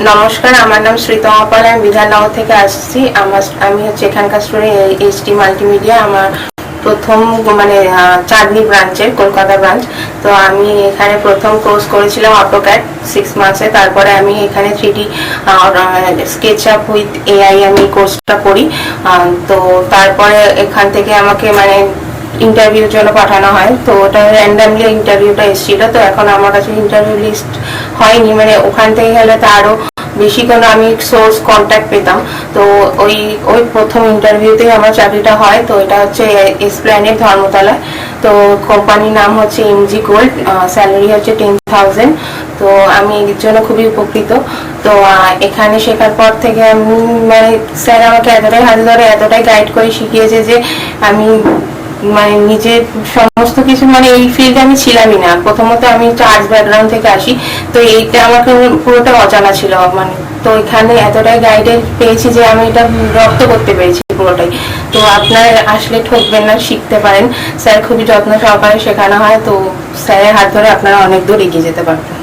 নমস্কার, আমার নাম শ্রীতমা পাল। আমি বিধাননগর থেকে আসছি। আমি হচ্ছে এখানকার স্টুডেন্ট, এইচডি মাল্টিমিডিয়া। আমার প্রথম মানে চাঁদনি ব্রাঞ্চের, কলকাতা ব্রাঞ্চ। তো আমি এখানে প্রথম কোর্স করেছিলাম অটোক্যাড 6 মাসে। তারপরে আমি এখানে 3D স্কেচআপ উইথ এআই আমি কোর্সটা করি। তো তারপরে এখান থেকে আমাকে মানে ইন্টারভিউর জন্য পাঠানো হয়। তো ওটা র্যান্ডামলি ইন্টারভিউটা এসেছিল। তো এখন আমার কাছে ইন্টারভিউ লিস্ট হয়নি, মানে ওখান থেকে গেলে তো আরো বেশি কোনো আমি সোর্স কন্ট্যাক্ট পেতাম। তো ওই ওই প্রথম ইন্টারভিউতেই আমার চাকরিটা হয়। তো এটা হচ্ছে এসপ্ল্যানেড ধর্মতলায়। তো কোম্পানির নাম হচ্ছে এমজি গোল্ড। স্যালারি হচ্ছে 10,000। তো আমি এর জন্য খুবই উপকৃত। তো এখানে শেখার পর থেকে আমি মানে স্যার আমাকে এতটাই হাতে ধরে এতটাই গাইড করে শিখিয়েছে যে আমি মানে নিজের সমস্ত কিছু মানে এই ফিল্ডে আমি ছিলামই না। প্রথমত আমি একটা আর্টস ব্যাকগ্রাউন্ড থেকে আসি। তো এইটা আমাকে পুরোটা অজানা ছিল। মানে তো এখানে এতটাই গাইডেন্স পেয়েছি যে আমি এটা রপ্ত করতে পেরেছি পুরোটাই। তো আপনার আসলে ঠকবেন না, শিখতে পারেন। স্যার খুবই যত্ন সহকারে শেখানো হয়। তো স্যারের হাত ধরে আপনারা অনেক দূর এগিয়ে যেতে পারবেন।